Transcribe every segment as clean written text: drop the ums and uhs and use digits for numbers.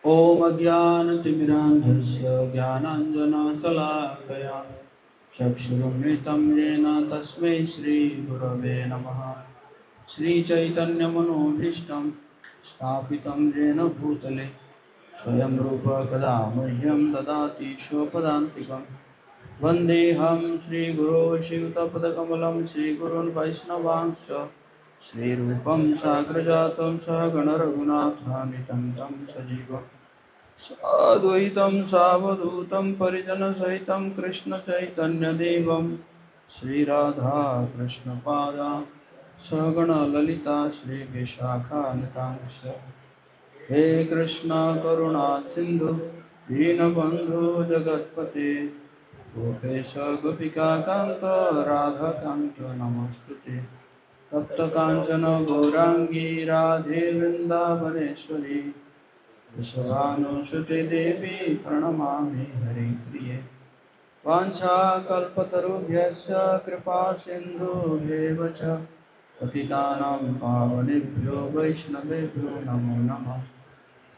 ॐ अज्ञानतिमिरान्धस्य ज्ञानाञ्जनशलाकया चक्षुरुन्मिलितं येन तस्मै श्रीगुरवे नमः। श्रीचैतन्यमनोभीष्टं स्थापितं येन भूतले स्वयं रूप कदा मह्यं ददाति स्वपदान्तिकं। वन्देऽहं श्रीगुरो श्रीयुतपदकमलं श्रीगुरून् वैष्णवांश्च श्रीरूपं साग्रजातं सहगणरघुनाथान्वितं तं सजीवम् अद्वैतं सावधूतं परिजनसहितं कृष्णचैतन्यदेवं श्रीराधाकृष्णपादां सगणललिता श्रीविशाखान्वितांश्च। हे कृष्ण करुणा सिन्धु दीनबन्धु जगत्पते गोपेश गोपिकान्त राधाकान्त नमोऽस्तुते। तप्तकाञ्चन गौराङ्गी राधे वृन्दावनेश्वरी वृषभानुसुते देवी प्रणमामि हरिप्रिये। वाञ्छाकल्पतरुभ्यश्च कृपासिन्धुभ्येव च पतितानां पावनेभ्यो वैष्णवेभ्यो नमो नमः।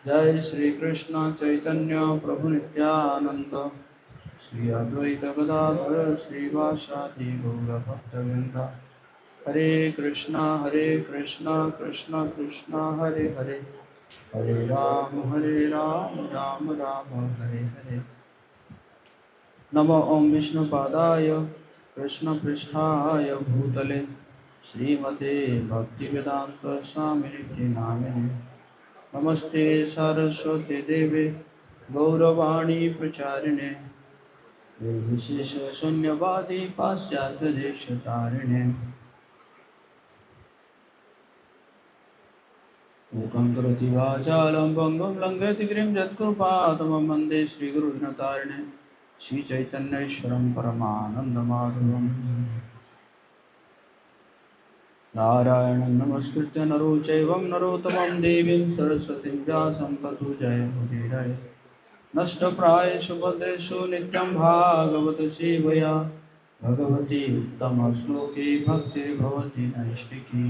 जय श्री कृष्ण चैतन्य प्रभु नित्यानंद श्री अद्वैत गदाधर श्रीवासादि गौरभक्तवृंद। हरे कृष्णा कृष्ण कृष्ण हरे हरे, हरे राम राम राम हरे हरे। नमो ओम विष्णुपादाय कृष्णपृष्ठाय भूतले श्रीमते भक्तिवेदांत स्वामिनिति नामिने। नमस्ते सरस्वती देवे गौरवाणी प्रचारिणे निर्विशेष शून्यवादी पाश्चात्य देशतारिणे। मूकं करोति वाचालं पङ्गुं लङ्घयति गिरिं यत्कृपातमं वन्दे श्रीगुरुदिनतारिणे श्रीचैतन्येश्वरं परमानन्दमाधवम्। नारायणं नमस्कृत्य नरो चैवं नरोत्तमं देवीं सरस्वतीं व्यासं ततो जयमुदीरये। नष्टप्रायेषु भद्रेषु नित्यं भागवत सेवया भगवती उत्तमश्लोके भक्तिर्भवति नैष्टिकी।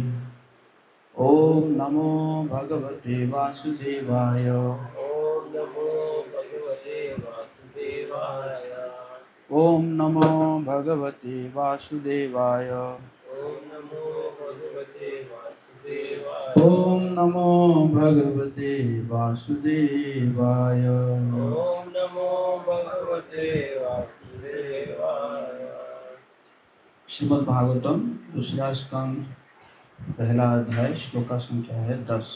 ओम नमो भगवते वासुदेवाय। ओम नमो भगवते वासुदेवाय। ओम नमो भगवते वासुदेवाय। ओम नमो भगवते वासुदेवाय। ओम नमो भगवते वासुदेवाय। ओम नमो भगवते वासुदेवाय। श्रीमद् भागवतम दूसरा स्कंद पहला अध्याय श्लोका संख्या है 10।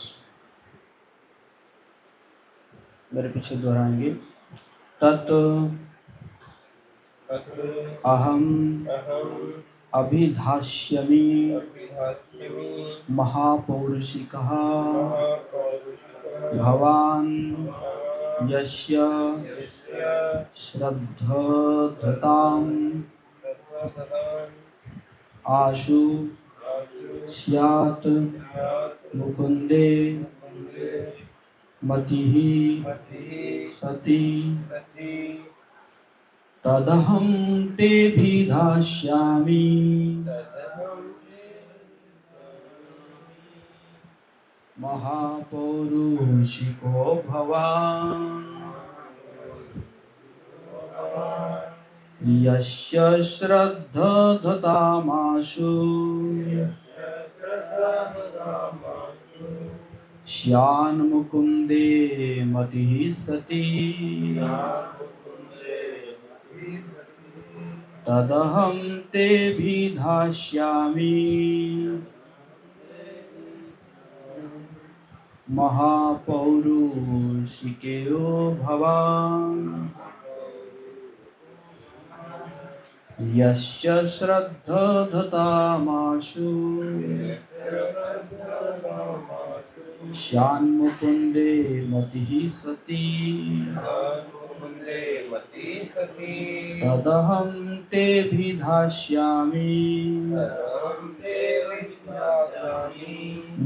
मेरे पीछे दोहराएंगे। तत् अहम अभिधास्यमि महापौरुषिकः भवान् यस्य श्रद्धताम् आशु स्यात् मुकुन्दे मतिः सति तदहं तेऽभिधास्यामि महापौरुषिको भवान् यस्य श्रद्धतामाशु श्यान्मुकुन्दे मतिः सति तदहं तेऽभिधास्यामि महापौरुषिको भवान् यस्य श्रद्धतामाशु श्यान्मुकुन्दे मतिः सति तदहं तेऽभिधास्यामि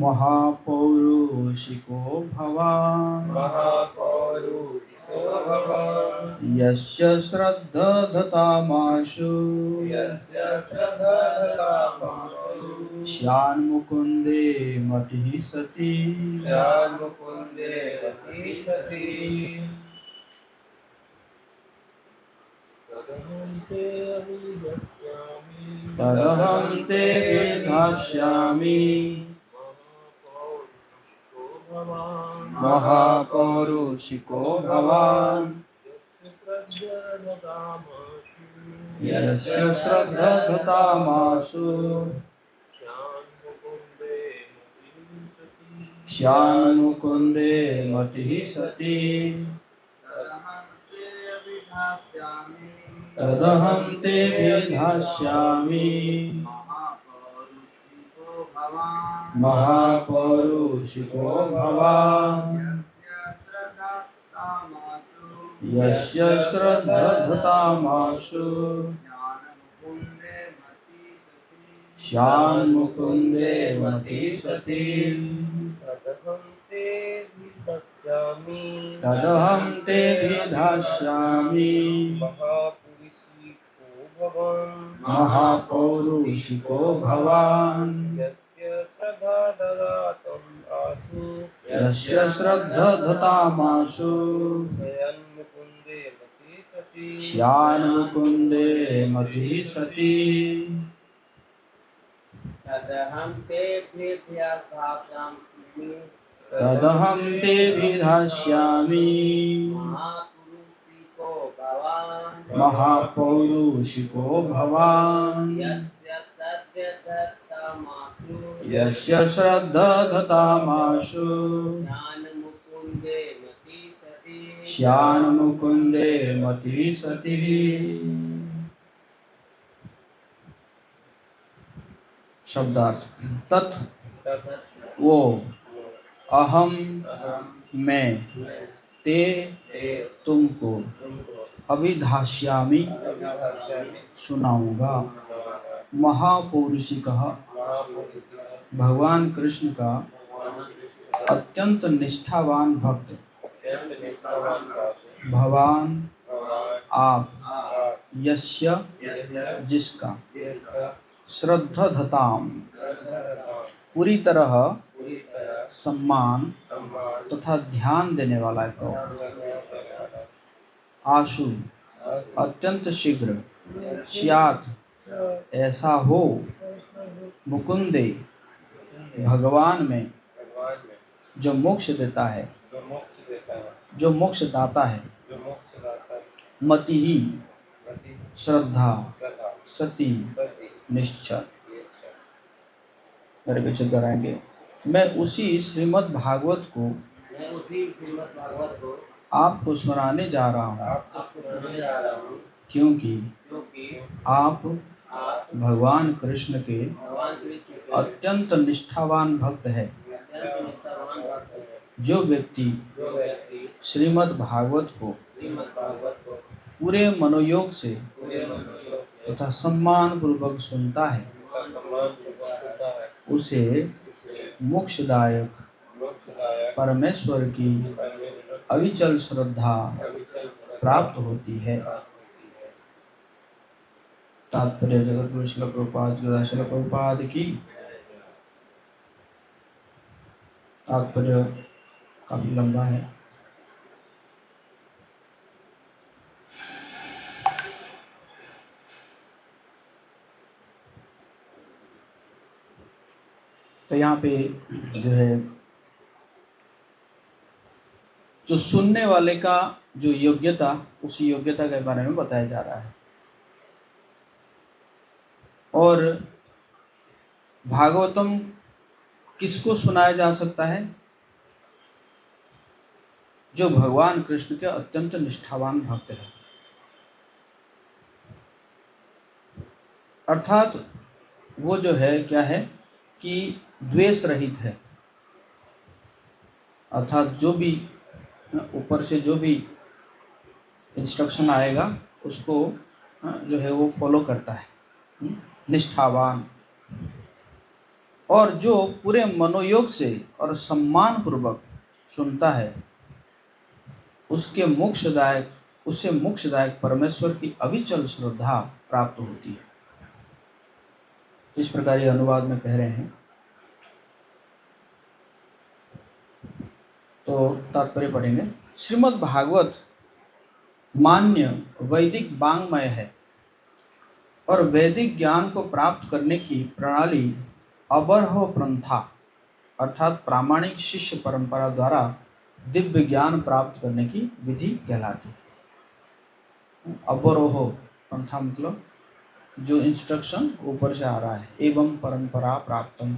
महापौरुषिको भवान् यस्य श्रद्धतामाशु श्यान मुकुंदे मति सती श्याम मुकुंदे मति सती तदहं ते अभिधास्यामि महापौरुषिको भवान् यस्य श्रद्धधतामाशु श्यान मुकुंदे मति सती तदहं ते विधास्यामि महापौरुषिको भवान् यस्य श्रद्धधतामाशु श्यान मुकुंदे मति सती तदहं ते विधास्यामि महापौरुषिको भवान् यस्य श्रद्धधतामाशु श्यान मुकुंदे मति सती तदहं ते विधास्यामि महापौरुषिको भवान् यस्य श्रद्धधतामाशु श्यान मुकुंदे मति सती शब्दार्थ तत् वो अहम मैं ते तुमको अभिधास्यामि सुनाऊंगा महापौरुषिक भगवान कृष्ण का अत्यंत निष्ठावान भक्त भगवान आप यस्य जिसका श्रद्धधताम पूरी तरह सम्मान तथा ध्यान देने वाला को आशु अत्यंत शीघ्र स्यात् ऐसा हो मुकुंदे भगवान में जो मोक्ष देता है जो मोक्ष दाता है मति ही श्रद्धा सती निश्चय मेरे पीछे कराएंगे। मैं उसी श्रीमद् भागवत को आपको सुनाने जा रहा हूँ क्योंकि आप भगवान कृष्ण के अत्यंत निष्ठावान भक्त है। जो व्यक्ति श्रीमद् भागवत को पूरे मनोयोग से तथा सम्मान पूर्वक सुनता है उसे मोक्षदायक परमेश्वर की अविचल श्रद्धा प्राप्त होती है। तात्पर्य जगत गुरु श्रील प्रभुपाद की। तात्पर्य काफी लंबा है। तो यहाँ पे जो है जो सुनने वाले का जो योग्यता उस योग्यता के बारे में बताया जा रहा है। और भागवतम किसको सुनाया जा सकता है? जो भगवान कृष्ण के अत्यंत निष्ठावान भक्त है, अर्थात वो जो है क्या है कि द्वेष रहित है। अर्थात जो भी ऊपर से जो भी इंस्ट्रक्शन आएगा उसको जो है वो फॉलो करता है, निष्ठावान। और जो पूरे मनोयोग से और सम्मान पूर्वक सुनता है उससे मोक्षदायक परमेश्वर की अविचल श्रद्धा प्राप्त होती है। इस प्रकार ये अनुवाद में कह रहे हैं। तो तात्पर्य पढ़ेंगे। श्रीमद् भागवत मान्य वैदिक वाङ्मय है और वैदिक ज्ञान को प्राप्त करने की प्रणाली अबरह पंथा अर्थात प्रामाणिक शिष्य परंपरा द्वारा दिव्य ज्ञान प्राप्त करने की विधि कहलाती है। अबरोह पंथा मतलब जो इंस्ट्रक्शन ऊपर से आ रहा है, एवं परंपरा प्राप्तम,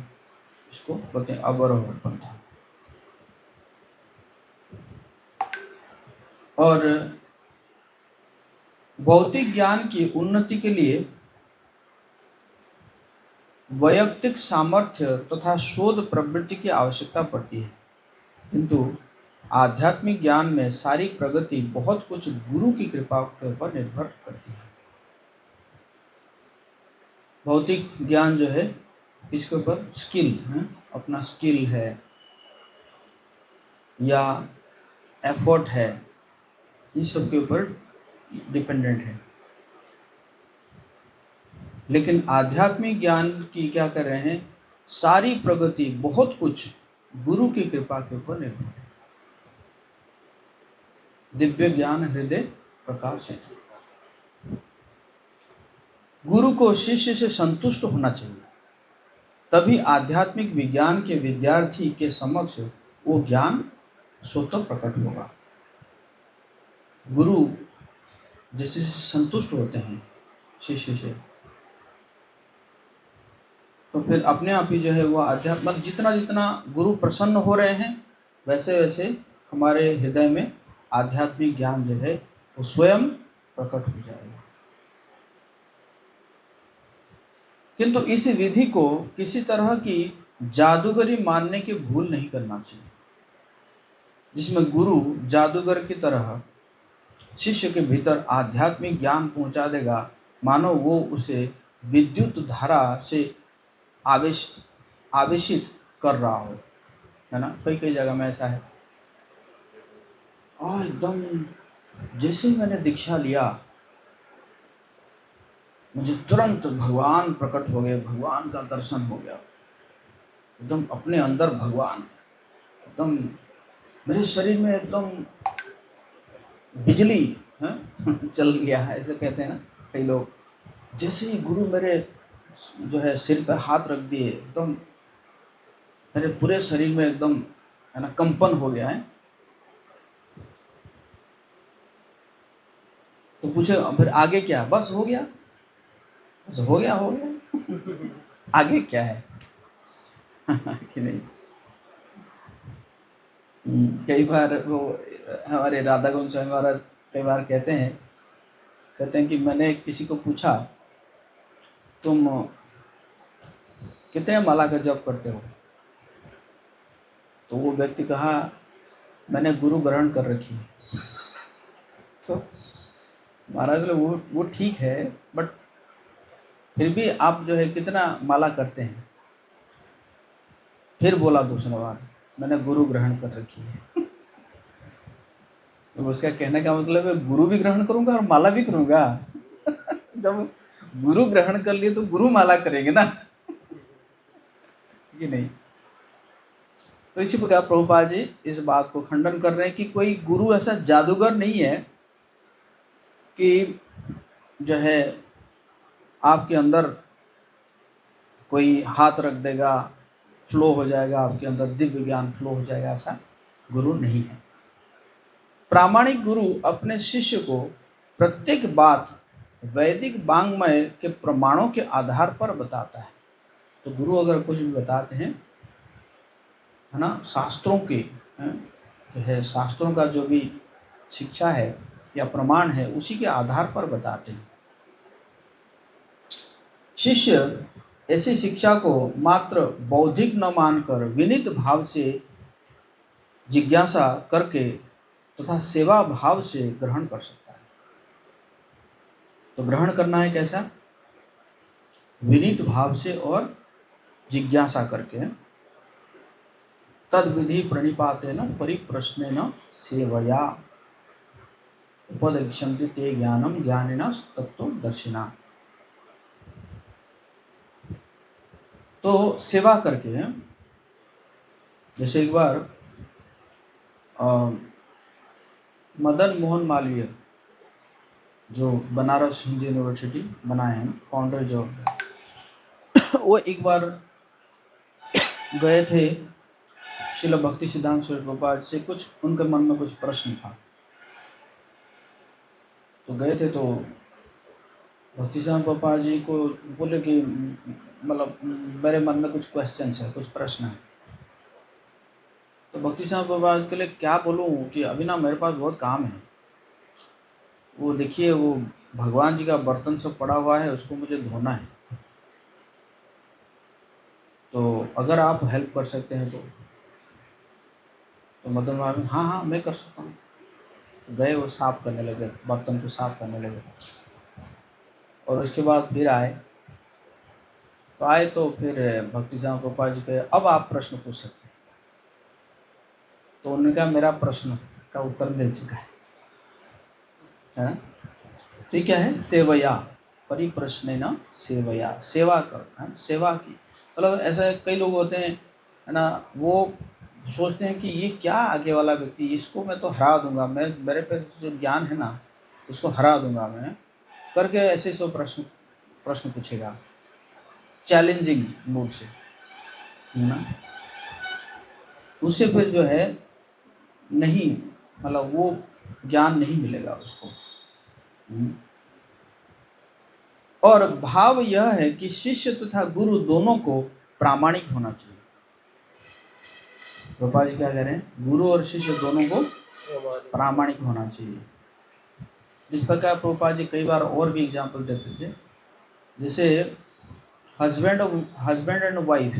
इसको बोलते हैं अबरोह पंथा। और भौतिक ज्ञान की उन्नति के लिए वैयक्तिक सामर्थ्य तथा शोध प्रवृत्ति की आवश्यकता पड़ती है, किंतु आध्यात्मिक ज्ञान में सारी प्रगति बहुत कुछ गुरु की कृपा के ऊपर निर्भर करती है। भौतिक ज्ञान जो है इसके ऊपर स्किल है, अपना स्किल है या एफर्ट है, इस सब के ऊपर डिपेंडेंट है। लेकिन आध्यात्मिक ज्ञान की क्या कर रहे हैं, सारी प्रगति बहुत कुछ गुरु की कृपा के ऊपर निर्भर है। दिव्य ज्ञान हृदय प्रकाश है। गुरु को शिष्य से संतुष्ट होना चाहिए, तभी आध्यात्मिक विज्ञान के विद्यार्थी के समक्ष वो ज्ञान स्वतः प्रकट होगा। गुरु जैसे संतुष्ट होते हैं शिष्य से, तो फिर अपने आप ही जो है वो आध्यात्मिक, जितना जितना गुरु प्रसन्न हो रहे हैं वैसे वैसे हमारे हृदय में आध्यात्मिक ज्ञान जो है वो स्वयं प्रकट हो जाएगा। किंतु इस विधि को किसी तरह की जादूगरी मानने की भूल नहीं करना चाहिए, जिसमें गुरु जादूगर की तरह शिष्य के भीतर आध्यात्मिक ज्ञान पहुंचा देगा, मानो वो उसे विद्युत धारा से आवेशित कर रहा हो, है ना। कई कई जगह में ऐसा है, और एकदम जैसे ही मैंने दीक्षा लिया मुझे तुरंत भगवान प्रकट हो गए, भगवान का दर्शन हो गया, एकदम अपने अंदर भगवान, एकदम मेरे शरीर में एकदम बिजली है चल गया है, ऐसे कहते हैं ना कई लोग। जैसे ही गुरु मेरे जो है सिर पे हाथ रख दिए, एकदम मेरे पूरे शरीर में एकदम है ना कंपन हो गया है। तो पूछे फिर आगे क्या, बस हो गया, बस हो गया हो गया आगे क्या है कि नहीं। कई बार वो हमारे राधा गोविंद स्वामी महाराज कई बार कहते हैं कि मैंने किसी को पूछा तुम कितने माला का जप करते हो, तो वो व्यक्ति कहा मैंने गुरु ग्रहण कर रखी है। तो महाराज ने वो ठीक है, बट फिर भी आप जो है कितना माला करते हैं। फिर बोला दूसरा बार मैंने गुरु ग्रहण कर रखी है तो उसका कहने का मतलब है गुरु भी ग्रहण करूंगा और माला भी करूंगा जब गुरु ग्रहण कर लिए तो गुरु माला करेंगे ना कि नहीं। तो इसी प्रकार प्रभुपाद जी इस बात को खंडन कर रहे हैं कि कोई गुरु ऐसा जादूगर नहीं है कि जो है आपके अंदर कोई हाथ रख देगा, फ्लो हो जाएगा, आपके अंदर दिव्य ज्ञान फ्लो हो जाएगा, ऐसा गुरु नहीं है। प्रामाणिक गुरु अपने शिष्य को प्रत्येक बात वैदिक वाङ्मय के प्रमाणों के आधार पर बताता है। तो गुरु अगर कुछ भी बताते हैं है ना, शास्त्रों के जो है शास्त्रों का जो भी शिक्षा है या प्रमाण है उसी के आधार पर बताते हैं। शिष्य ऐसी शिक्षा को मात्र बौद्धिक न मानकर विनीत भाव से जिज्ञासा करके तथा सेवा भाव से ग्रहण कर सकता है। तो ग्रहण करना है कैसा, विनीत भाव से और जिज्ञासा करके। तद विधि प्रणिपातेन परिप्रश्नेन सेवया उपदेक्षन्ति ते ज्ञानम ज्ञानिनः तत्त्वदर्शिनः। तो सेवा करके, जैसे एक बार मदन मोहन मालवीय जो बनारस हिंदू यूनिवर्सिटी बनाए हैं, फाउंडर जो वो एक बार गए थे श्रील भक्ति सिद्धांत स्वरूप प्रभुपाद से, कुछ उनके मन में कुछ प्रश्न था। तो गए थे तो भक्ति सिद्धांत प्रभुपाद जी को बोले कि मतलब मेरे मन में कुछ क्वेश्चन है, कुछ प्रश्न है। तो भक्ति सिद्धांत प्रभुपाद के लिए क्या बोलूँ कि अभी ना मेरे पास बहुत काम है, वो देखिए वो भगवान जी का बर्तन सब पड़ा हुआ है, उसको मुझे धोना है, तो अगर आप हेल्प कर सकते हैं तो मदन मोहन, हाँ हाँ मैं कर सकता हूँ। तो गए, वो साफ करने लगे, बर्तन को साफ करने लगे। और उसके बाद फिर आए तो फिर भक्ति सिद्धांत प्रभुपाद जी कहे अब आप प्रश्न पूछ सकते हैं। तो उन्होंने कहा मेरा प्रश्न का उत्तर मिल चुका है ना। तो ये क्या है? सेवया परिप्रश्न न सेवया, सेवा कर, सेवा की मतलब ऐसा कई लोग होते हैं है ना, वो सोचते हैं कि ये क्या आगे वाला व्यक्ति, इसको मैं तो हरा दूंगा, मैं मेरे पे जो ज्ञान है ना उसको हरा दूंगा मैं, करके ऐसे सो प्रश्न पूछेगा चैलेंजिंग मूड से, है ना। उससे फिर जो है नहीं, मतलब वो ज्ञान नहीं मिलेगा उसको। और भाव यह है कि शिष्य तथा गुरु दोनों को प्रामाणिक होना चाहिए। प्रभुपाद जी क्या कह रहे हैं? गुरु और शिष्य दोनों को प्रामाणिक होना चाहिए। जिस प्रकार प्रभुपाद जी कई बार और भी एग्जाम्पल देते थे, जैसे हस्बैंड एंड वाइफ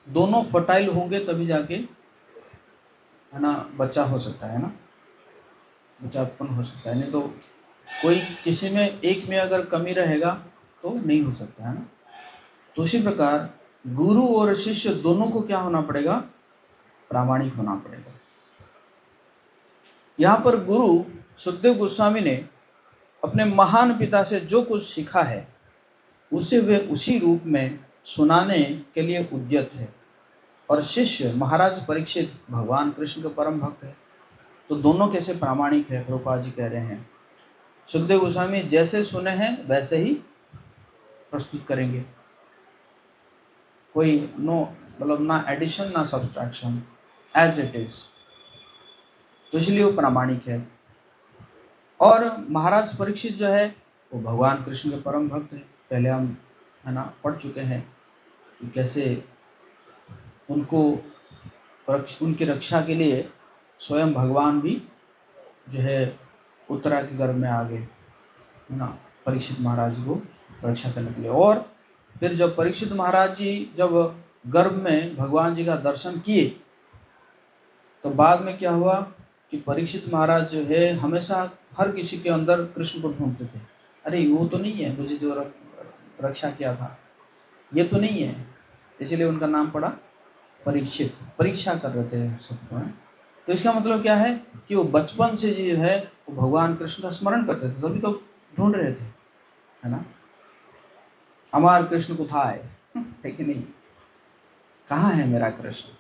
दोनों फर्टाइल होंगे तभी जाके है ना बच्चा हो सकता है ना, बच्चा उत्पन्न हो सकता है, नहीं तो कोई किसी में एक में अगर कमी रहेगा तो नहीं हो सकता है ना। तो उसी प्रकार गुरु और शिष्य दोनों को क्या होना पड़ेगा? प्रामाणिक होना पड़ेगा। यहाँ पर गुरु सुखदेव गोस्वामी ने अपने महान पिता से जो कुछ सीखा है उसे वे उसी रूप में सुनाने के लिए उद्यत है, और शिष्य महाराज परीक्षित भगवान कृष्ण के परम भक्त है। तो दोनों कैसे प्रामाणिक है? प्रभुपाद जी कह रहे हैं सुखदेव गोस्वामी जैसे सुने हैं वैसे ही प्रस्तुत करेंगे, कोई नो मतलब ना एडिशन ना सब्सट्रैक्शन, एज इट इज। तो इसलिए वो प्रामाणिक है। और महाराज परीक्षित जो है वो भगवान कृष्ण के परम भक्त हैं। पहले हम है ना पढ़ चुके हैं कि कैसे उनकी रक्षा के लिए स्वयं भगवान भी जो है उत्तरा के गर्भ में आ गए है ना, परीक्षित महाराज को रक्षा करने के लिए। और फिर जब परीक्षित महाराज जी जब गर्भ में भगवान जी का दर्शन किए तो बाद में क्या हुआ कि परीक्षित महाराज जो है हमेशा हर किसी के अंदर कृष्ण को ढूंढते थे। अरे वो तो नहीं है मुझे जो रक्षा किया था, ये तो नहीं है, इसीलिए उनका नाम पड़ा परीक्षित। परीक्षा कर रहे थे सबको। तो इसका मतलब क्या है कि वो बचपन से जो है वो भगवान कृष्ण का स्मरण करते थे, तभी तो ढूंढ रहे थे है ना। हमार कृष्ण कुथाय है कि नहीं, कहाँ है मेरा कृष्ण।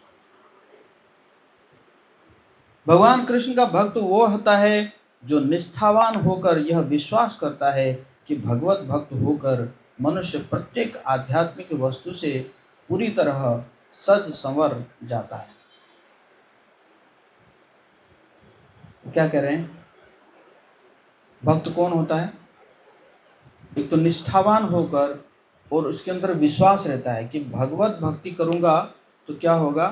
भगवान कृष्ण का भक्त वो होता है जो निष्ठावान होकर यह विश्वास करता है कि भगवत भक्त होकर मनुष्य प्रत्येक आध्यात्मिक वस्तु से पूरी तरह सज संवर जाता है। क्या कह रहे हैं? भक्त कौन होता है? एक तो निष्ठावान होकर और उसके अंदर विश्वास रहता है कि भगवत भक्ति करूंगा तो क्या होगा,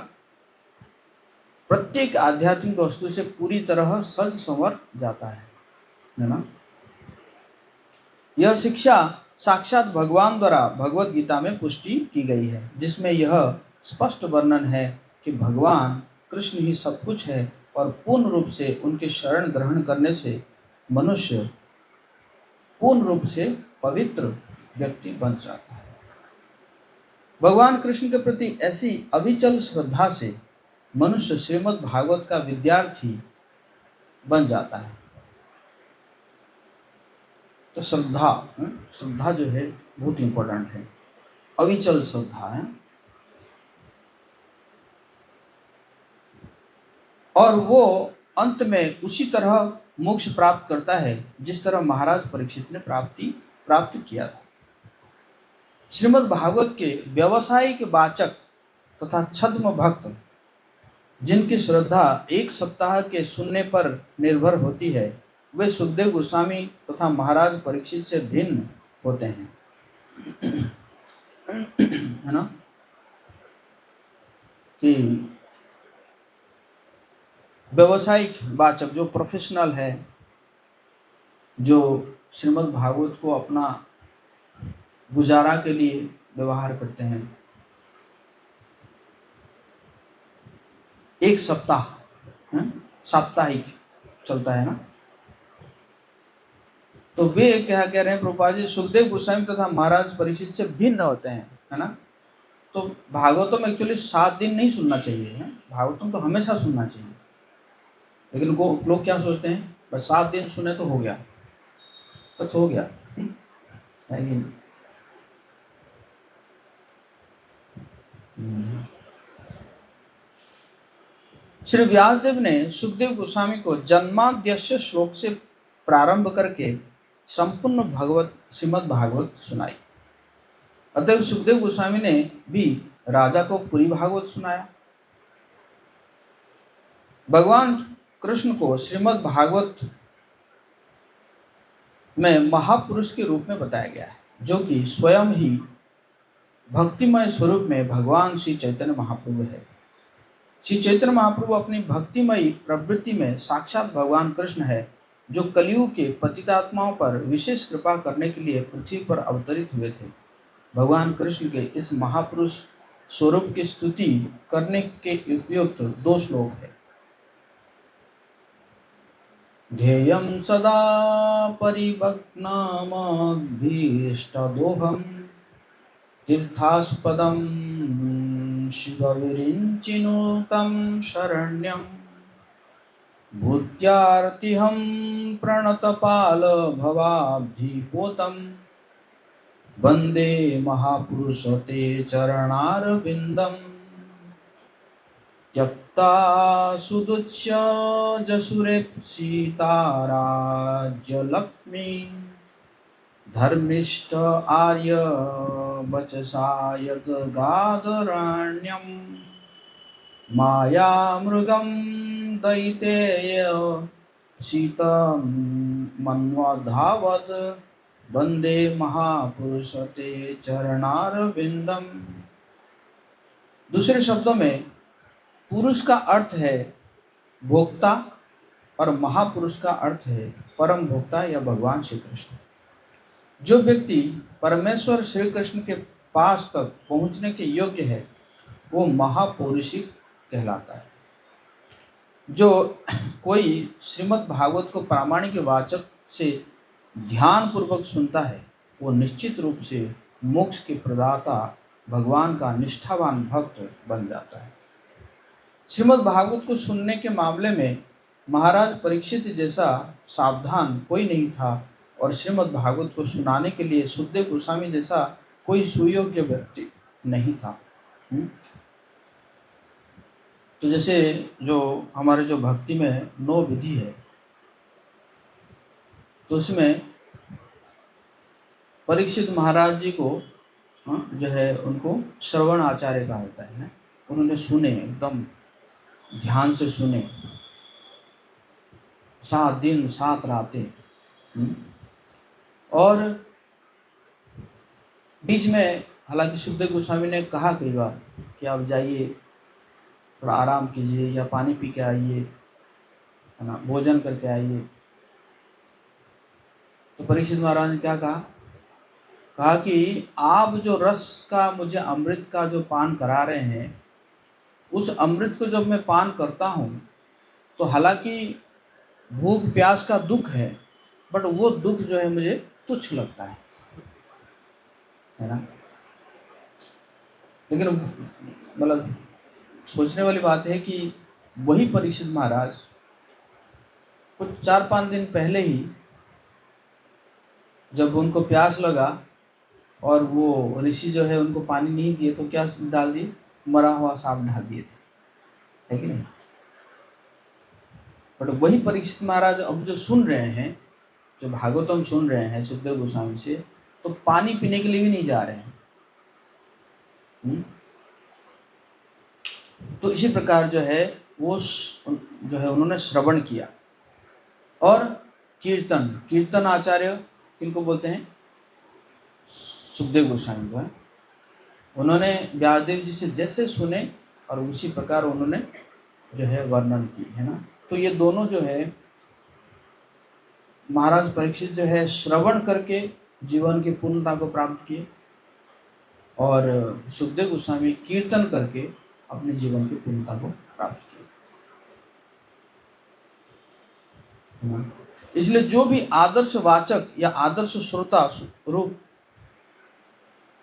प्रत्येक आध्यात्मिक वस्तु से पूरी तरह सज संवर जाता है ना। यह शिक्षा साक्षात भगवान द्वारा भगवत गीता में पुष्टि की गई है, जिसमें यह स्पष्ट वर्णन है कि भगवान कृष्ण ही सब कुछ है और पूर्ण रूप से उनके शरण ग्रहण करने से मनुष्य पूर्ण रूप से पवित्र व्यक्ति बन जाता है। भगवान कृष्ण के प्रति ऐसी अविचल श्रद्धा से मनुष्य श्रीमद् भागवत का विद्यार्थी बन जाता है। तो श्रद्धा जो है बहुत इंपॉर्टेंट है। अविचल श्रद्धा है, और वो अंत में उसी तरह मोक्ष प्राप्त करता है जिस तरह महाराज परीक्षित ने प्राप्त किया था। श्रीमद् भागवत के व्यवसायिक वाचक तथा छद्म भक्त जिनकी श्रद्धा एक सप्ताह के सुनने पर निर्भर होती है, वे सुखदेव गोस्वामी तथा महाराज परीक्षित से भिन्न होते हैं, है ना। कि व्यवसायिक वाचक जो प्रोफेशनल है, जो श्रीमद् भागवत को अपना गुजारा के लिए व्यवहार करते हैं, एक सप्ताह साप्ताहिक चलता है ना, तो वे क्या कह रहे हैं प्रभुपाद जी, सुखदेव गोस्वामी तथा महाराज परीक्षित से भिन्न होते हैं, है ना। तो भागवतम एक्चुअली 7 दिन नहीं सुनना चाहिए है, भागवतम तो हमेशा सुनना चाहिए, लेकिन लोग क्या सोचते हैं, बस 7 दिन सुने तो हो गया, कुछ हो गया, लेकिन श्री व्यासदेव ने सुखदेव गोस्वामी को जन्माद्यस्य श्लोक से प्रारंभ करके संपूर्ण श्रीमद् भागवत सुनाई। अतः सुखदेव गोस्वामी ने भी राजा को पूरी भागवत सुनाया। भगवान कृष्ण को श्रीमद् भागवत में महापुरुष के रूप में बताया गया है, जो कि स्वयं ही भक्तिमय स्वरूप में भगवान श्री चैतन्य महाप्रभु है। श्री चैतन्य महाप्रभु अपनी भक्तिमयी प्रवृत्ति में साक्षात भगवान कृष्ण है, जो कलियुग के पतितात्माओं पर विशेष कृपा करने के लिए पृथ्वी पर अवतरित हुए थे। भगवान कृष्ण के इस महापुरुष स्वरूप की स्तुति करने के उपयुक्त 2 श्लोक है। ध्येयं सदा परिभग्नमभीष्टदोहं तीर्थास्पदं शिवविरिञ्चिनुतं शरण्यं भूत्यार्तिहं प्रणतपालभवाब्धिपोतं वन्दे महापुरुष ते चरणारविन्दम् त्यक्ता सुदुच्य जसुरेप्सिताराज्यलक्ष्मी धर्मिष्ठ आर्य वचसा यद्गादरण्यं मायामृगं दैतेय सीतं मन्वधावत् वन्दे महापुरुष ते चरणारविन्दम्। दूसरे शब्दों में पुरुष का अर्थ है भोक्ता और महापुरुष का अर्थ है परम भोक्ता या भगवान श्री कृष्ण। जो व्यक्ति परमेश्वर श्री कृष्ण के पास तक पहुंचने के योग्य है, वो महापौरुषिक कहलाता है। जो कोई श्रीमद् भागवत को प्रामाणिक वाचक से ध्यान पूर्वक सुनता है, वो निश्चित रूप से मोक्ष के प्रदाता भगवान का निष्ठावान भक्त बन जाता है। श्रीमद् भागवत को सुनने के मामले में महाराज परीक्षित जैसा सावधान कोई नहीं था, और श्रीमद् भागवत को सुनाने के लिए सुखदेव गोस्वामी जैसा कोई सुयोग्य व्यक्ति नहीं था। तो जैसे जो हमारे जो भक्ति में 9 विधि है, तो उसमें परीक्षित महाराज जी को जो है उनको श्रवण आचार्य कहा होता है। उन्होंने सुने, एकदम ध्यान से सुने, 7 दिन 7 रातें। और बीच में हालांकि सुखदेव गोस्वामी ने कहा कई बार कि आप जाइए, थोड़ा आराम कीजिए, या पानी पी के आइए, है ना, भोजन करके आइए। तो परीक्षित महाराज ने क्या कहा कि आप जो रस का, मुझे अमृत का जो पान करा रहे हैं, उस अमृत को जब मैं पान करता हूँ तो हालांकि भूख प्यास का दुख है, बट वो दुख जो है मुझे तुच्छ लगता है ना। लेकिन मतलब सोचने वाली बात है कि वही परीक्षित महाराज कुछ 4-5 दिन पहले ही जब उनको प्यास लगा और वो ऋषि जो है उनको पानी नहीं दिए तो क्या डाल दिए, मरा हुआ सांप डाल दिए थे, है कि नहीं। बट वही परीक्षित महाराज अब जो सुन रहे हैं, जो भागवतम सुन रहे हैं सुखदेव गोस्वामी से, तो पानी पीने के लिए भी नहीं जा रहे हैं। तो इसी प्रकार जो है वो जो है उन्होंने श्रवण किया। और कीर्तन, कीर्तन आचार्य किनको बोलते हैं, सुखदेव गोस्वामी को। उन्होंने व्यासदेव जी से जैसे सुने और उसी प्रकार उन्होंने जो है वर्णन की, है ना। तो ये दोनों जो है महाराज परीक्षित जो है श्रवण करके जीवन की पूर्णता को प्राप्त किए, और सुखदेव गोस्वामी कीर्तन करके अपने जीवन की पूर्णता को प्राप्त किए। इसलिए जो भी आदर्श वाचक या आदर्श श्रोता रूप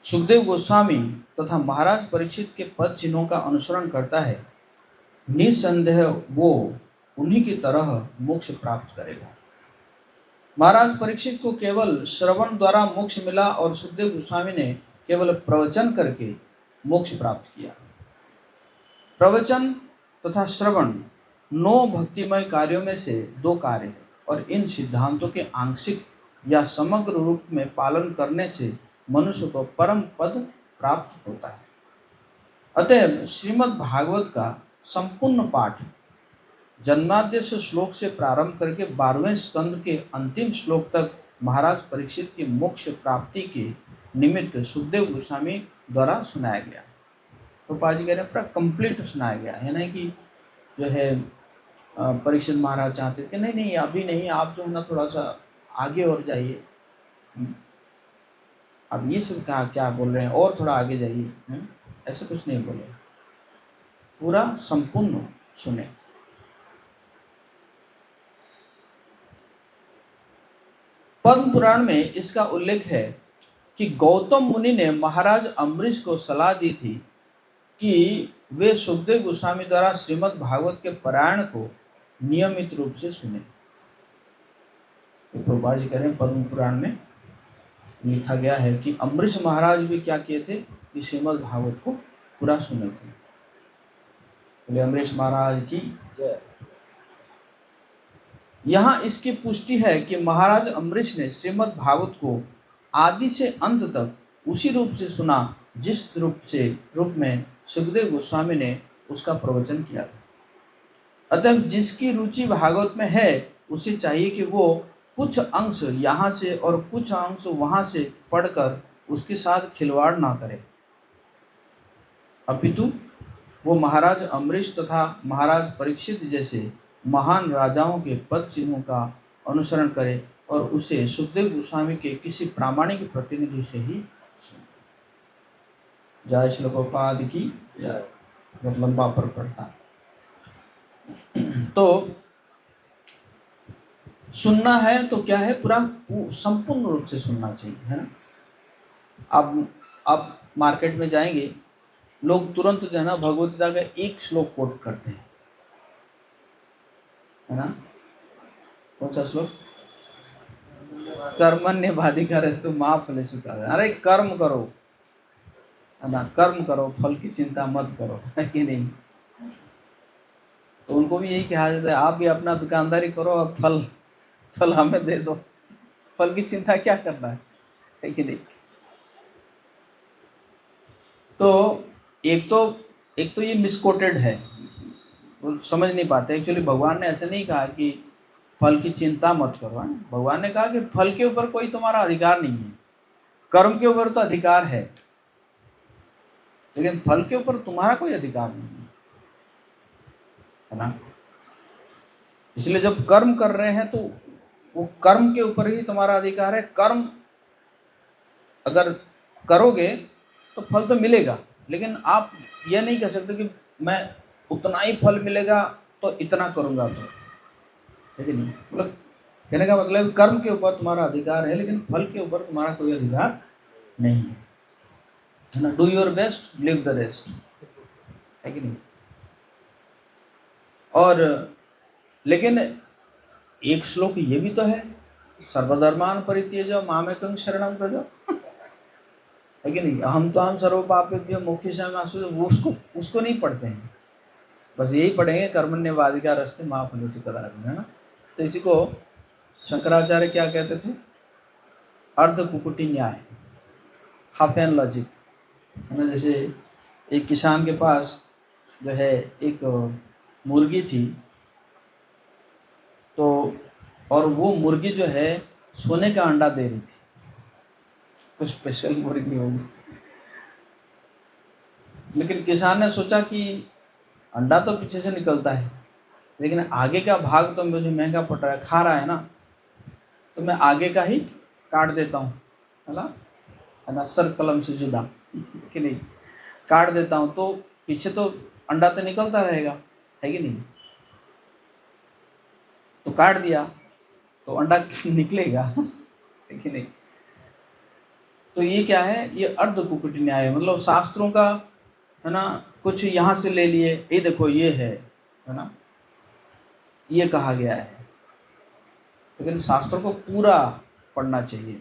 सुखदेव गोस्वामी तथा महाराज परीक्षित के पद चिन्हों का अनुसरण करता है, निसंदेह वो उन्हीं की तरह मोक्ष प्राप्त करेगा। महाराज परीक्षित को केवल श्रवण द्वारा मोक्ष मिला और सुखदेव गोस्वामी ने केवल प्रवचन करके मोक्ष प्राप्त किया। प्रवचन तथा श्रवण 9 भक्तिमय कार्यों में से 2 कार्य हैं, और इन सिद्धांतों के आंशिक या समग्र रूप में पालन करने से मनुष्य को परम पद प्राप्त होता है। अतएव श्रीमद् भागवत का संपूर्ण पाठ जन्माद्य से श्लोक से प्रारंभ करके 12वें स्कंद के अंतिम श्लोक तक महाराज परीक्षित की मोक्ष प्राप्ति के निमित्त सुखदेव गोस्वामी द्वारा सुनाया गया। तो पाजी कह रहे हैं पूरा कंप्लीट सुनाया गया है, नहीं कि जो है परीक्षित महाराज चाहते कि नहीं नहीं अभी नहीं, आप जो है ना थोड़ा सा आगे और जाइए, अब ये सब क्या बोल रहे हैं, और थोड़ा आगे जाइए, ऐसे कुछ नहीं बोले, पूरा संपूर्ण सुने। पद्म पुराण में इसका उल्लेख है कि गौतम मुनि ने महाराज अम्बरीश को सलाह दी थी कि वे सुखदेव गोस्वामी द्वारा श्रीमद् भागवत के पारायण को नियमित रूप से सुने। तो प्रभुपाद जी कह रहे हैं पद्म पुराण में लिखा गया है कि अम्बरीश महाराज भी क्या किए थे कि श्रीमद् भागवत को पूरा सुने थे। बोले अम्बरीश महाराज की जय। यहाँ इसकी पुष्टि है कि महाराज अम्बरीश ने श्रीमद् भागवत को आदि से अंत तक उसी रूप से सुना जिस रूप में सुखदेव गोस्वामी ने उसका प्रवचन किया था। अतः जिसकी रुचि भागवत में है उसे चाहिए कि वो कुछ अंश यहाँ से और कुछ अंश वहाँ से पढ़कर उसके साथ खिलवाड़ ना करे, अपितु वो महाराज अम्बरीश तथा महाराज परीक्षित जैसे महान राजाओं के पद चिन्हों का अनुसरण करे और उसे सुखदेव गोस्वामी के किसी प्रामाणिक प्रतिनिधि से ही सुने। जय श्री प्रभुपाद की जय। बहुत लंबा पर पढ़ता। तो सुनना है तो क्या है, पूरा संपूर्ण रूप से सुनना चाहिए, है ना। अब मार्केट में जाएंगे लोग तुरंत जो है ना भगवत गीता का एक श्लोक कोट करते हैं, है ना। कौन सा श्लोक, कर्मण्येवाधिकारस्तु मा फलेषु कदाचन। अरे कर्म करो, है ना, कर्म करो, फल की चिंता मत करो, है कि नहीं। तो उनको भी यही कहा जाता है आप भी अपना दुकानदारी करो और फल हमें दे दो, फल की चिंता क्या करना है कि नहीं। तो एक तो ये मिसकोटेड है, वो समझ नहीं पाते। एक्चुअली भगवान ने ऐसे नहीं कहा कि फल की चिंता मत करो, है। भगवान ने कहा कि फल के ऊपर कोई तुम्हारा अधिकार नहीं है, कर्म के ऊपर तो अधिकार है, लेकिन फल के ऊपर तुम्हारा कोई अधिकार नहीं है ना। इसलिए जब कर्म कर रहे हैं तो वो कर्म के ऊपर ही तुम्हारा अधिकार है। कर्म अगर करोगे तो फल तो मिलेगा, लेकिन आप यह नहीं कह सकते कि मैं उतना ही फल मिलेगा तो इतना करूँगा, तो लेकिन मतलब कहने का मतलब कर्म के ऊपर तुम्हारा अधिकार है, लेकिन फल के ऊपर तुम्हारा कोई अधिकार नहीं है ना। Do your best, live the rest, है कि नहीं। और लेकिन एक श्लोक ये भी तो है, सर्वधर्मान परित्यज्य मामेकं शरणं व्रज। है कि नहीं। अहम तो हम सर्व पापेभ्यो मोक्षयिष्यामि मा शुचः, वो उसको नहीं पढ़ते हैं, बस यही पढ़ेंगे कर्मण्येवाधिकारस्ते मा फलेषु कदाचन, है ना। तो इसी को शंकराचार्य क्या कहते थे, अर्ध कुकुटी न्याय, हाफ एन लॉजिक, है ना। जैसे एक किसान के पास जो है एक मुर्गी थी, तो और वो मुर्गी जो है सोने का अंडा दे रही थी, कुछ स्पेशल मुर्गी होगी। लेकिन किसान ने सोचा कि अंडा तो पीछे से निकलता है, लेकिन आगे का भाग तो मुझे महंगा पड़ रहा है, खा रहा है ना, तो मैं आगे का ही काट देता हूँ, है ना, सर कलम से जुदा कि नहीं, काट देता हूँ, तो पीछे तो अंडा तो निकलता रहेगा, है कि नहीं। तो काट दिया तो अंडा निकलेगा, है कि नहीं। तो ये क्या है, ये अर्ध कुकुटी न्याय है, मतलब शास्त्रों का, है ना, कुछ यहाँ से ले लिए, ये देखो ये है ना, ये कहा गया है। लेकिन शास्त्रों को पूरा पढ़ना चाहिए,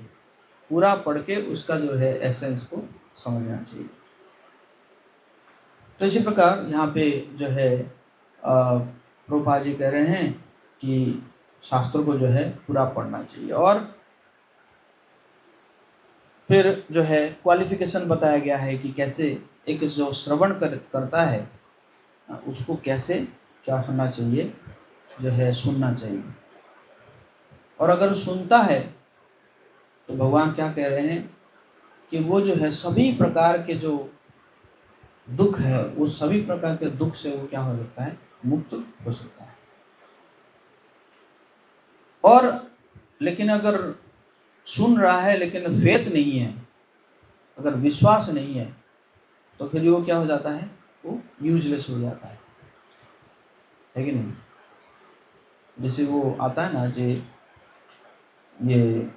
पूरा पढ़ के उसका जो है एसेंस को समझना चाहिए। तो इसी प्रकार यहाँ पे जो है प्रभुपाद जी कह रहे हैं कि शास्त्रों को जो है पूरा पढ़ना चाहिए। और फिर जो है क्वालिफिकेशन बताया गया है कि कैसे एक जो श्रवण करता है उसको कैसे क्या करना चाहिए, जो है सुनना चाहिए। और अगर सुनता है तो भगवान क्या कह रहे हैं कि वो जो है सभी प्रकार के जो दुख है, वो सभी प्रकार के दुख से वो क्या हो सकता है, मुक्त हो सकता है। और लेकिन अगर सुन रहा है लेकिन फेथ नहीं है, अगर विश्वास नहीं है, तो फिर वो क्या हो जाता है, वो यूजलेस हो जाता है कि नहीं। जैसे वो आता है ना, जे ये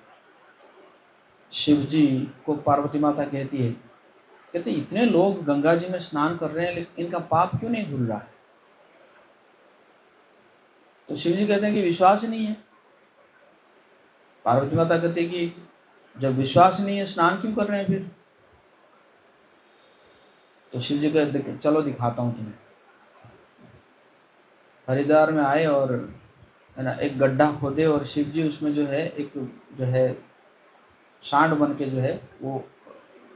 शिव जी को पार्वती माता कहती है, कहते इतने लोग गंगा जी में स्नान कर रहे हैं लेकिन इनका पाप क्यों नहीं धुल रहा है। तो शिव जी कहते हैं कि विश्वास नहीं है। पार्वती माता कहती है कि जब विश्वास नहीं है स्नान क्यों कर रहे हैं फिर। तो शिव जी कहते चलो दिखाता हूँ तुम्हें। हरिद्वार में आए और, है ना, एक गड्ढा खोदे और शिव जी उसमें जो है एक जो है सांड बन के जो है वो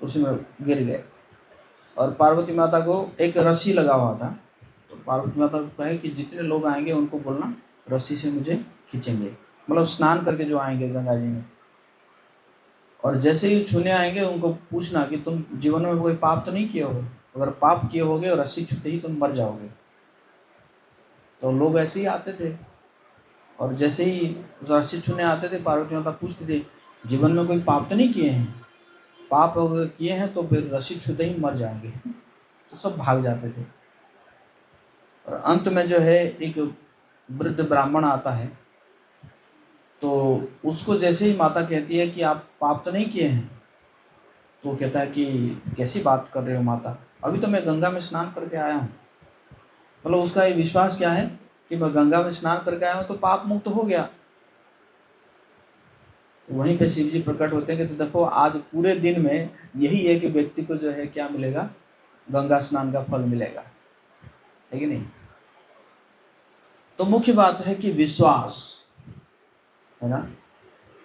उसमें गिर गए। और पार्वती माता को एक रस्सी लगा हुआ था, तो पार्वती माता को कहे कि जितने लोग आएंगे उनको बोलना रस्सी से मुझे खींचेंगे, मतलब स्नान करके जो आएंगे गंगा जी में। और जैसे ही छूने आएंगे उनको पूछना कि तुम जीवन में कोई पाप तो नहीं किए हो, अगर पाप किए होगे और रस्सी छूते ही तुम मर जाओगे। तो लोग ऐसे ही आते थे, और जैसे ही रस्सी छूने आते थे पार्वती माता पूछती थी जीवन में कोई पाप तो नहीं किए हैं, पाप अगर किए हैं तो फिर रस्सी छूते ही मर जाएंगे। तो सब भाग जाते थे। और अंत में जो है एक वृद्ध ब्राह्मण आता है, तो उसको जैसे ही माता कहती है कि आप पाप तो नहीं किए हैं, तो वो कहता है कि कैसी बात कर रहे हो माता, अभी तो मैं गंगा में स्नान करके आया हूँ। मतलब उसका ये विश्वास क्या है कि मैं गंगा में स्नान करके आया हूँ तो पाप मुक्त हो गया। तो वहीं पे शिव जी प्रकट होते हैं कि तो देखो आज पूरे दिन में यही एक व्यक्ति को जो है क्या मिलेगा, गंगा स्नान का फल मिलेगा, है कि नहीं। तो मुख्य बात है कि विश्वास, है ना,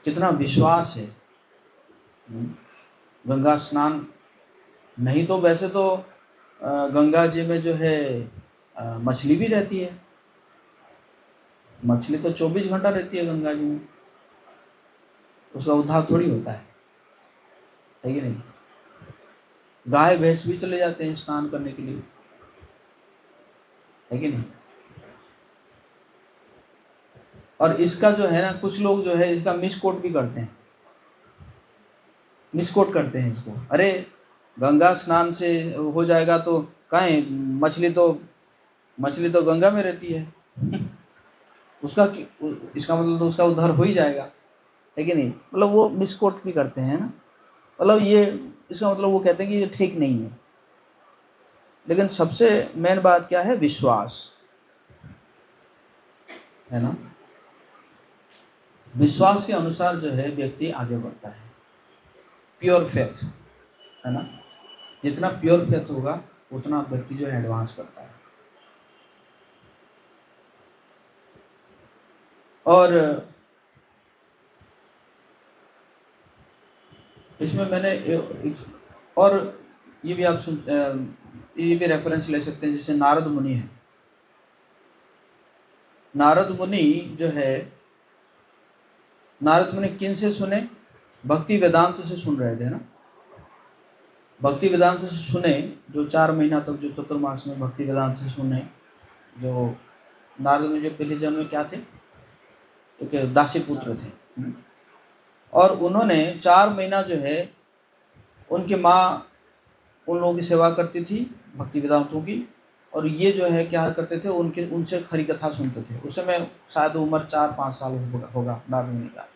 कितना विश्वास है। गंगा स्नान नहीं तो वैसे तो गंगा जी में जो है मछली भी रहती है, मछली तो 24 घंटा रहती है गंगा जी में, उसका उद्धार थोड़ी होता है कि नहीं। गाय भैंस भी चले जाते हैं स्नान करने के लिए, है कि नहीं। और इसका जो है ना, कुछ लोग जो है इसका मिसकोट भी करते हैं, मिसकोट करते हैं इसको, अरे गंगा स्नान से हो जाएगा तो कहें मछली तो गंगा में रहती है उसका इसका मतलब तो उसका उद्धार हो ही जाएगा, है कि नहीं। मतलब वो मिसकोट भी करते हैं ना, मतलब ये इसका मतलब वो कहते हैं कि ये ठीक नहीं है। लेकिन सबसे मेन बात क्या है, विश्वास, है ना। विश्वास के अनुसार जो है व्यक्ति आगे बढ़ता है, प्योर फेथ, है ना। जितना प्योर फेथ होगा उतना व्यक्ति जो है एडवांस करता है। और इसमें मैंने और ये भी आप ये भी रेफरेंस ले सकते हैं, जैसे नारद मुनि है। नारद मुनि जो है, नारद मुनि किन से सुने? भक्ति वेदांत से सुन रहे थे ना। भक्ति वेदांत से सुने, जो 4 महीना तक जो चतुर्मास में भक्ति वेदांत से सुने। जो नारद मुनि जो पहले जन्म में क्या थे, तो दासी पुत्र थे। और उन्होंने 4 महीना जो है उनकी माँ उन लोगों की सेवा करती थी भक्ति वेदांतों की, और ये जो है क्या करते थे, उनसे हरि कथा सुनते थे। उस समय शायद उम्र 4-5 साल होगा नारद मुनि का।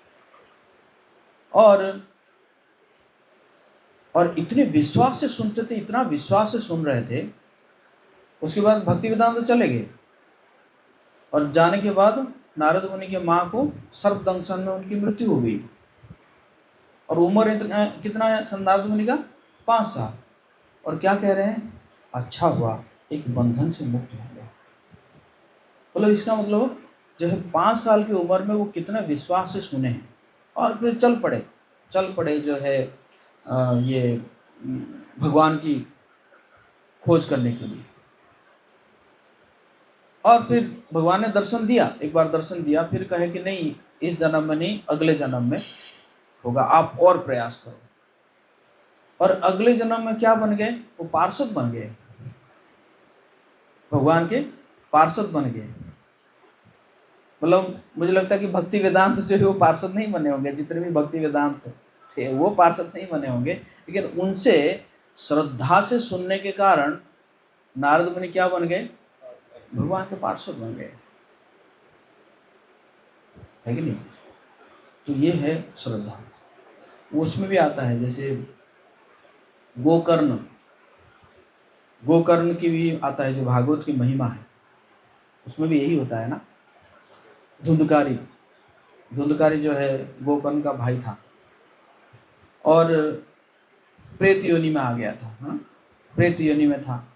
और इतने विश्वास से सुनते थे, इतना विश्वास से सुन रहे थे। उसके बाद भक्ति वेदांत चले गए, और जाने के बाद नारद मुनि की माँ को सर्पदंशन में उनकी मृत्यु हो गई। और उम्र इतना कितना है नारद मुनि का? 5 साल। और क्या कह रहे हैं? अच्छा हुआ एक बंधन से मुक्त हो गया। मतलब इसका मतलब जो है 5 साल की उम्र में वो कितने विश्वास से सुने हैं, और फिर चल पड़े जो है ये भगवान की खोज करने के लिए। और फिर भगवान ने दर्शन दिया, एक बार दर्शन दिया, फिर कहे कि नहीं इस जन्म में नहीं, अगले जन्म में होगा, आप और प्रयास करो। और अगले जन्म में क्या बन गए? वो पार्षद बन गए, भगवान के पार्षद बन गए। मतलब मुझे लगता है कि भक्ति वेदांत जो है वो पार्षद नहीं बने होंगे, जितने भी भक्ति वेदांत थे वो पार्षद नहीं बने होंगे, लेकिन उनसे श्रद्धा से सुनने के कारण नारद मुनि क्या बन गए? भगवान के पार्षद बन गए, है कि नहीं। तो ये है श्रद्धा। उसमें भी आता है, जैसे गोकर्ण की भी आता है, जो भागवत की महिमा है उसमें भी यही होता है ना। धुंधकारी जो है गोकर्ण का भाई था, और प्रेत योनि में आ गया था। हाँ, प्रेत योनि में था,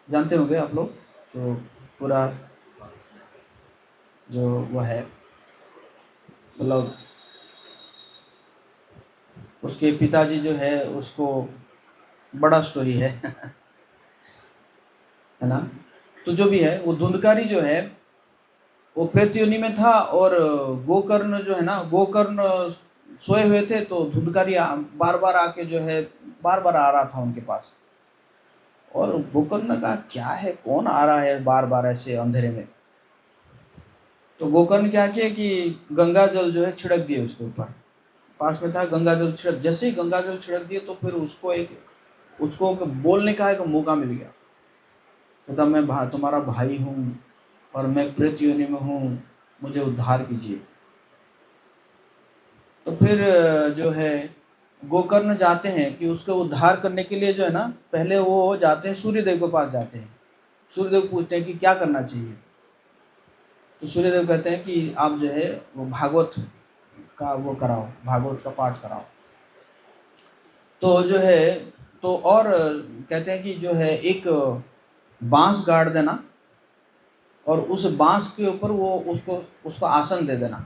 जानते होंगे आप लोग। जो पूरा जो वो है, मतलब उसके पिताजी जो है उसको, बड़ा स्टोरी है है ना। तो जो भी है, वो धुंधकारी जो है वो प्रेत योनि में था, और गोकर्ण जो है ना, गोकर्ण सोए हुए थे, तो धुंधकारी बार बार आके जो है बार बार आ रहा था उनके पास। और गोकर्ण ने कहा क्या है, कौन आ रहा है बार बार ऐसे अंधेरे में। तो गोकर्ण क्या किया कि गंगा जल जो है छिड़क दिए उसके ऊपर, पास में था गंगा जल छिड़क। जैसे ही गंगा जल छिड़क दिए तो फिर उसको बोलने का एक मौका मिल गया। कहता मैं तुम्हारा भाई हूँ, और मैं प्रेत योनि में हूँ, मुझे उद्धार कीजिए। तो फिर जो है गोकर्ण जाते हैं कि उसको उद्धार करने के लिए जो है ना, पहले वो जाते हैं सूर्यदेव के पास जाते हैं। सूर्यदेव पूछते हैं कि क्या करना चाहिए। तो सूर्यदेव कहते हैं कि आप जो है वो भागवत का वो कराओ, भागवत का पाठ कराओ। तो जो है, तो और कहते हैं कि जो है एक बांस गाड़ देना, और उस बांस के ऊपर वो उसको आसन दे देना।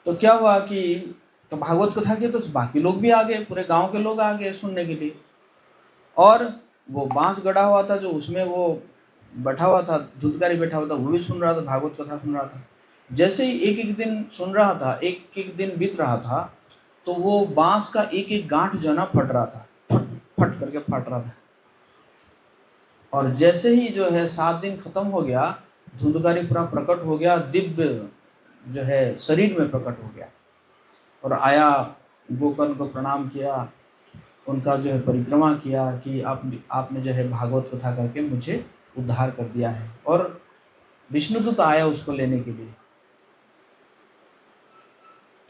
तो क्या हुआ कि तो भागवत कथा की तो बाकी लोग भी आ गए, पूरे गांव के लोग आ गए सुनने के लिए। और वो बांस गड़ा हुआ था, जो उसमें वो बैठा हुआ था, धुंधकारी बैठा हुआ था, वो भी सुन रहा था, भागवत कथा सुन रहा था। जैसे ही एक एक दिन सुन रहा था, एक एक दिन बीत रहा था, तो वो बांस का एक एक गांठ जो ना फट रहा था, फट फट करके फट रहा था। और जैसे ही जो है 7 दिन खत्म हो गया, धुंधकारी पूरा प्रकट हो गया, दिव्य जो है शरीर में प्रकट हो गया, और आया, गोकर्ण को प्रणाम किया, उनका जो है परिक्रमा किया कि आपने जो है भागवत कथा करके मुझे उद्धार कर दिया है। और विष्णुदूत आया उसको लेने के लिए।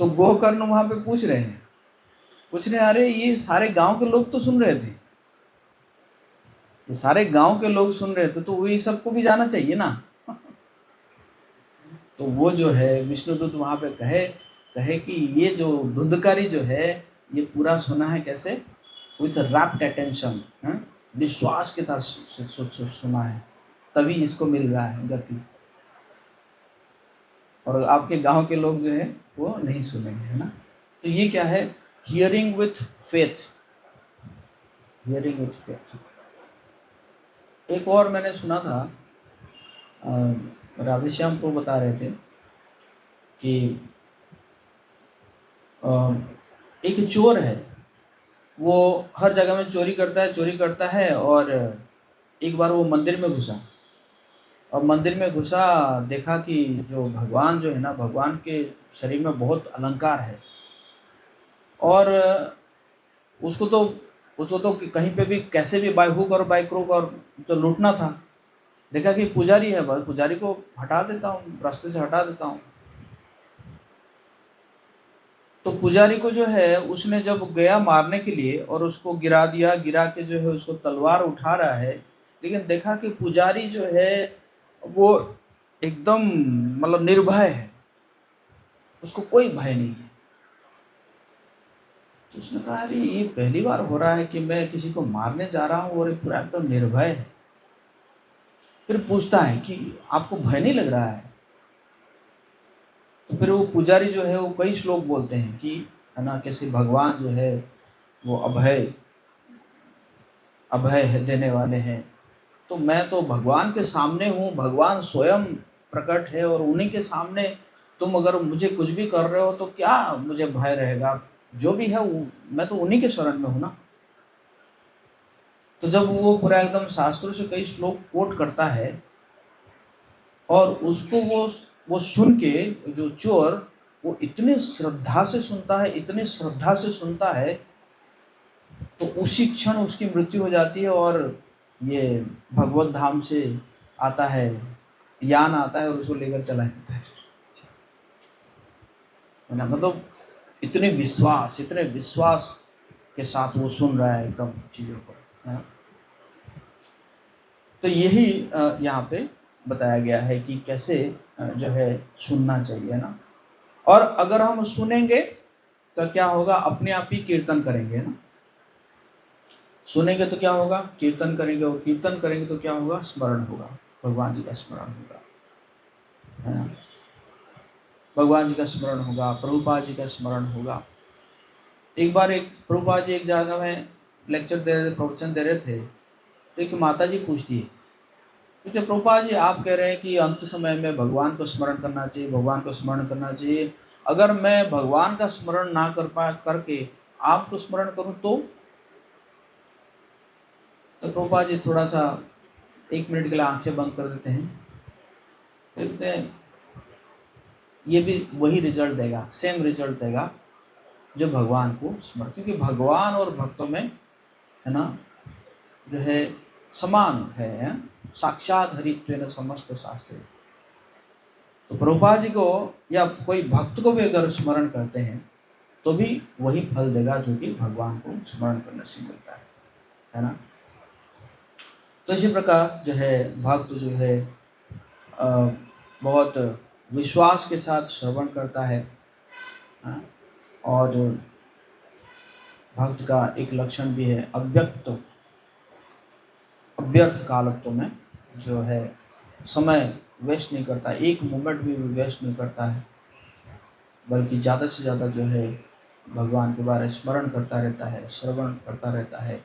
तो गोकर्ण वहां पे पूछ रहे हैं, अरे ये सारे गांव के लोग तो सुन रहे थे, ये सारे गांव के लोग सुन रहे थे, तो वही सबको भी जाना चाहिए ना। तो वो जो है विष्णुदूत वहां पे कहे कहे कि ये जो धुंधकारी जो है ये पूरा सुना है कैसे, विथ रैप्ट अटेंशन, विश्वास के साथ सुना है, तभी इसको मिल रहा है गति। और आपके गांव के लोग जो है वो नहीं सुनेंगे, है ना। तो ये क्या है, hearing with faith, hearing with faith. एक और मैंने सुना था, राधेश्याम को बता रहे थे कि एक चोर है, वो हर जगह में चोरी करता है और एक बार वो मंदिर में घुसा, और मंदिर में घुसा, देखा कि जो भगवान जो है ना, भगवान के शरीर में बहुत अलंकार है, और उसको तो कहीं पे भी कैसे भी बाय हुक और बाय क्रूक और तो लूटना था। देखा कि पुजारी है, बस पुजारी को हटा देता हूँ, रास्ते से हटा देता हूँ। तो पुजारी को जो है उसने जब गया मारने के लिए और उसको गिरा दिया, गिरा के जो है उसको तलवार उठा रहा है, लेकिन देखा कि पुजारी जो है वो एकदम मतलब निर्भय है, उसको कोई भय नहीं है। तो उसने कहा अरे ये पहली बार हो रहा है कि मैं किसी को मारने जा रहा हूँ और पूरा एकदम निर्भय है। फिर पूछता है कि आपको भय नहीं लग रहा है? तो फिर वो पुजारी जो है वो कई श्लोक बोलते हैं कि है ना, कैसे भगवान जो है वो अभय है, देने वाले हैं। तो मैं तो भगवान के सामने हूँ, भगवान स्वयं प्रकट है, और उन्हीं के सामने तुम अगर मुझे कुछ भी कर रहे हो तो क्या मुझे भय रहेगा, जो भी है मैं तो उन्हीं के शरण में हूँ ना। तो जब वो पूरा एकदम शास्त्रों से कई श्लोक कोट करता है और उसको वो सुन के जो चोर वो इतने श्रद्धा से सुनता है, इतने श्रद्धा से सुनता है, तो उसी क्षण उसकी मृत्यु हो जाती है और ये भगवत धाम से आता है, यान आता है और उसको लेकर चला जाता है ना। मतलब इतने विश्वास के साथ वो सुन रहा है एकदम चीज़ों को, है ना। तो यही यहाँ पे बताया गया है कि कैसे जो है सुनना चाहिए ना। और अगर हम सुनेंगे तो क्या होगा, अपने आप ही कीर्तन करेंगे ना। सुनेंगे तो क्या होगा, कीर्तन करेंगे, और कीर्तन करेंगे तो क्या होगा, स्मरण होगा, भगवान जी का स्मरण होगा, है ना। भगवान जी का स्मरण होगा, प्रभुपाद जी का स्मरण होगा। एक बार एक प्रभुपाद जी एक जगह में लेक्चर दे रहे थे, प्रवचन दे रहे थे, तो एक माता जी पूछती है, क्योंकि प्रभुपाद जी आप कह रहे हैं कि अंत समय में भगवान को स्मरण करना चाहिए, भगवान को स्मरण करना चाहिए, अगर मैं भगवान का स्मरण ना करके आपको स्मरण करूं तो प्रभुपाद जी थोड़ा सा 1 मिनट के लिए आंखें बंद कर देते हैं, कहते हैं ये भी वही रिजल्ट देगा, सेम रिजल्ट देगा जो भगवान को स्मरण, क्योंकि भगवान और भक्तों में है ना जो है समान है, साक्षात हरित्वेन समस्त शास्त्र। तो प्रभुपाद जी को या कोई भक्त को भी अगर स्मरण करते हैं तो भी वही फल देगा जो कि भगवान को स्मरण करने से मिलता है ना। तो इसी प्रकार जो है भक्त जो है बहुत विश्वास के साथ श्रवण करता है, और भक्त का एक लक्षण भी है अव्यर्थ कालत्व में जो है समय वेस्ट नहीं करता, एक मोमेंट भी वेस्ट नहीं करता है, बल्कि ज़्यादा से ज़्यादा जो है भगवान के बारे में स्मरण करता रहता है, श्रवण करता रहता है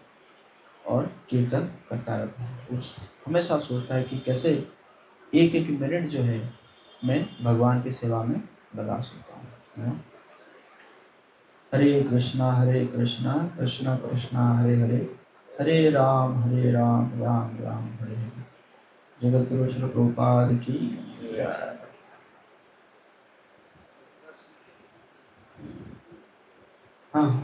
और कीर्तन करता रहता है। उस हमेशा सोचता है कि कैसे एक एक मिनट जो है मैं भगवान की सेवा में लगा सकता हूँ। हरे कृष्णा कृष्णा कृष्णा हरे हरे, हरे राम राम राम हरे हरे। जगत गुरु श्री प्रभुपाद की जय। हाँ।